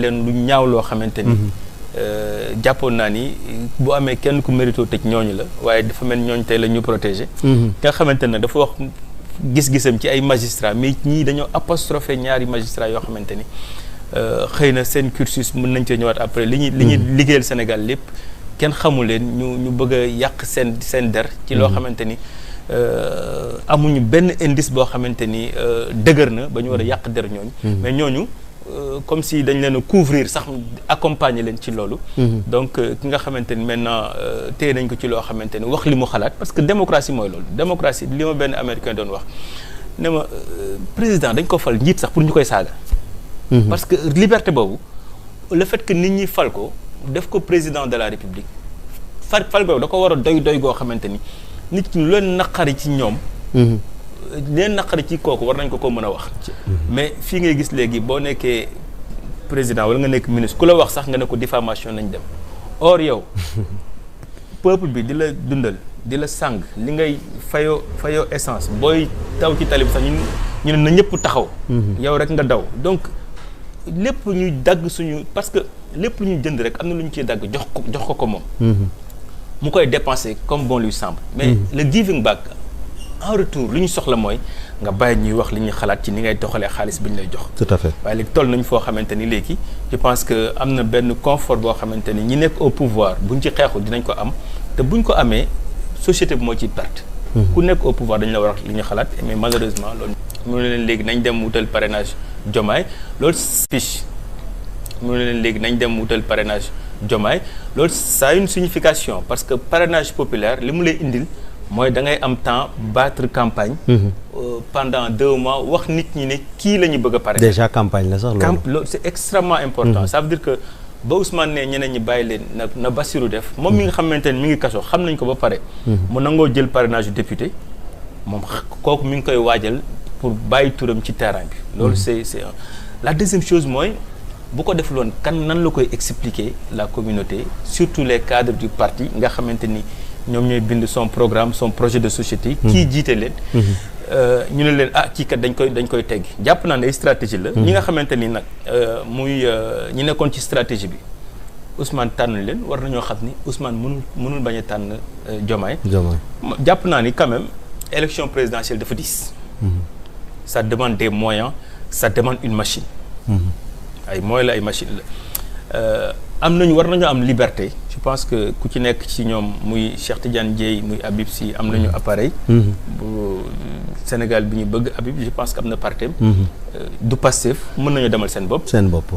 leen lu ñaaw loo xamante ni jàppoon naa ni bu amee kenn ku mérito tëj ñooñu la waaye dafa mel ñooñu tey la ñu protégé nga xamante ne dafa wax gis-gisam ci ay magistrats mais ñii dañoo apostrophé ñaari magistrats yoo xamante ni xëy na seen cursus mën nañ cee ñëwaat après li ñuy liggéeyal Sénégal lépp kenn xamu leen ñu bëgg a yàq seen der ci loo xamante ni amuñu benn indice boo xamante ni dëgër na ba ñu war a yàq der ñooñu mais ñooñu comme si dañ leen a couvrir sax accompagner leen ci loolu donc ki nga xamante ni maintenant téye nañ ko ci loo xamante ni wax li mu xalaat parce que démocratie mooy loolu démocratie li ma benn américain doon wax ne ma président dañ ko fal njiit sax pour ñu koy saaga parce que liberté boobu le fait que nit ñi fal ko def ko président de la république fal boobu da ko war a doy goo xamante ni nit ñi lu leen naqari ci ñoom leen naqari ci kooku war nañ ko mën a wax mais fii ngay gis léegi boo nekkee président wala nga nekk ministre ku la wax sax nga ne ko diffamation nañ dem or yow peuple bi di la dundal di la sàng li ngay fayoo essence booy taw ci tali bi sax ñu ne na ñëpp taxaw yow rek nga daw donc lépp ñuy dagg suñu parce que lépp lu ñu jënd rek am na lu ñu ciy dagg jox ko moom mu koy dépenser comme bon lui semble mais le giving back en retour lu ñu soxla mooy nga bàyyi ñuy wax li ñuy xalaat ci ni ngay doxalee xaalis bi ñu lay jox. tout à fait waaye léegi toll nañ foo xamante ni léegi je pense que am na benn confort boo xamante ni ñi nekk au pouvoir buñ ci xeexul dinañ ko am te buñ ko amee société bi moo ciy perte. ku nekk au pouvoir dañ la war a wax li ñu xalaat mais malheureusement loolu. mu ne leen léegi nañ dem wutal parrainage Diomaye loolu fiche mu ne leen léegi nañ dem wutal parrainage Diomaye loolu ça a une signification parce que parrainage populaire li mu lay indil. mooy da ngay am temps battre campagne. Pendant 2 mois wax nit ñi ne kii la ñu bëgg a pare. déjà campagne la sax loolu c'est extrêmement important. Ça veut dire que ba Ousmane ne ñeneen ñi bàyyi leen na Bassirou def. moom mi nga xamante ne mi ngi kaso xam nañ ko ba pare. mu nangoo jël parrainage député moom kooku mi ngi koy waajal pour bàyyi turam ci terrain bi. loolu c'est la deuxième chose mooy bu ko defuloon kan nan la koy expliquer la communauté surtout les cadres du parti nga xamante ni. ñoom ñooy bind son programme son projet de société. kii jiite leen. ñu ne leen kii kat dañ koy teggi jàpp naa ne ay stratégie la. ñi nga xamante ni nag muy ñi nekkoon ci stratégie bi Ousmane tànn leen war nañoo xam ni Ousmane mënul bañ a tànn Diomaye. jàpp naa ni quand même élection présidentielle dafa diis. ça demande des moyens ça demande une machine. ay moyens la ay machine la. war nañu am liberté je pense que ku ci nekk ci ñoom muy Cheikh Tidiane Dièye muy Habib Sy am nañu appareil bu Sénégal bi ñu bëgg Habib je pense que am na partem du Pastef mën nañu demal seen bopp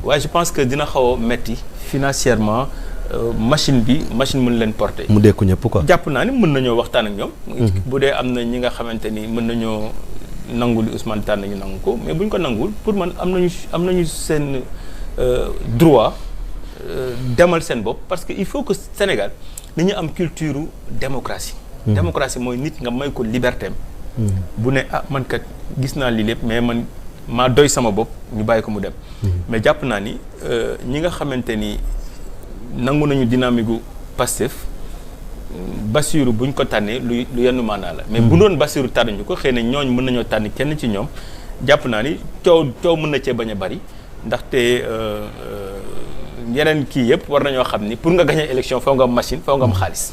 waaye je pense que dina xaw a metti financièrement machine mën leen porter mu dekku ñëpp quoi jàpp naa ni mën nañoo waxtaan ak ñoom bu dee am na ñi nga xamante ni mën nañoo nangul Ousmane tànn ñu nangu ko mais bu ñu ko nangul pour man am nañu seen droit demal seen bopp parce que il faut que Sénégal dañu am culture démocratie. démocratie mooy nit nga may ko liberté am. bu ne man kat gis naa lii lépp mais man maa doy sama bopp ñu bàyyi ko mu dem. mais jàpp naa ni ñi nga xamante ni nangu nañu dynamique gu Pastef Bassirou buñ ko tànnee lu yenn maanaa la. mais bu doon Bassirou tànnuñu ko xëy na ñooñ mën nañoo tànn kenn ci ñoom jàpp naa ni coow mën na cee bañ a bari ndaxte. yeneen kii yëpp war nañoo xam ni pour nga gagner élection foo nga am machine foo nga am xaalis.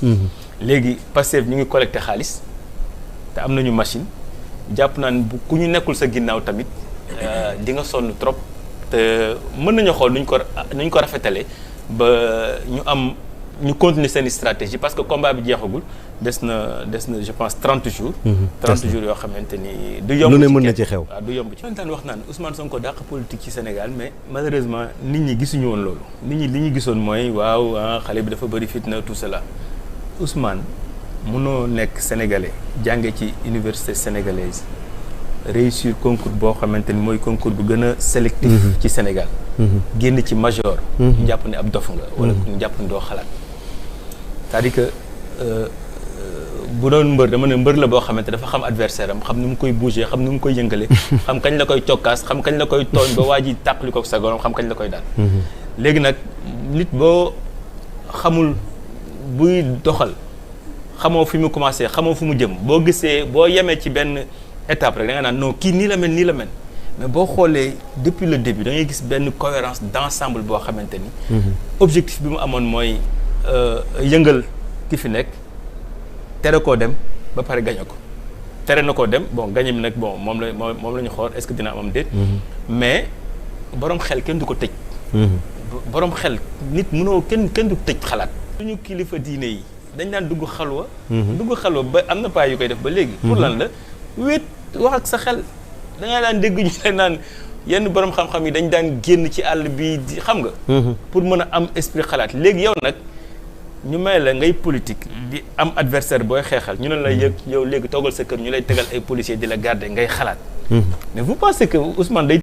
léegi Pastef ñu ngi collecté xaalis te am nañu machine jàpp naa ne ku ñu nekkul sa ginnaaw tamit di nga sonn trop te mën nañoo xool nuñ ko rafetalee ba ñu continuer seen stratégie parce que combat bi jeexagul des na je pense 30 jours. 30 jours yoo xamante ni du yomb. lu ne mën na ci xew waaw du yomb ci. daan wax naan Ousmane Sonko dàq politique ci Sénégal mais malheureusement nit ñi gisuñu woon loolu. nit ñi li ñu gisoon mooy waaw xale bi dafa bëri fitna tout cela Ousmane mënoo nekk sénégalais jànge ci université sénégalaise réussir concours boo xamante ni mooy concours bu gën a sélectif. ci Sénégal. génn ci major. ñu jàpp ne ab dof nga. wala ñu jàpp ne doo xalaat. c'est-à-dire que bu doon mbër dama ne mbër la boo xamante dafa xam adversaire am xam ni mu koy bouger xam ni mu koy yëngale xam kañ la koy cokkaas xam kañ la koy tooñ ba waa ji tàqali ko sa gorom xam kañ la koy daal. léegi nag nit boo xamul buy doxal xamoo fi mu commencé xamoo fu mu jëm boo gisee boo yemee ci benn étape rek da nga naan non kii nii la mel mais boo xoolee depuis le début da ngay gis benn cohérence d'ensemble boo xamante ni. objectif bi mu amoon mooy yëngal ki fi nekk tere koo dem ba pare gañe ko tere na koo dem bon gañe bi nag bon moom la ñu xool est-ce que dina am déet. mais borom xel kenn du ko tëj. borom xel nit mënoo kenn du tëj xalaat. suñu kilifa diine yi dañ daan dugg xalwa. dugg xalwa ba am na paa yu koy def ba léegi. pour lan la wéet wax ak sa xel da ngay daan dégg ñu leen naan yenn borom xam-xam yi dañ daan génn ci àll bi di xam nga. pour mën a am esprit xalaat léegi yow nag ñu may la ngay politique. di am adversaire booy xeexal ñu ne la yëg yow léegi toogal sa kër ñu lay tegal ay policiers di la garder ngay xalaat. mais vous pensez que Ousmane day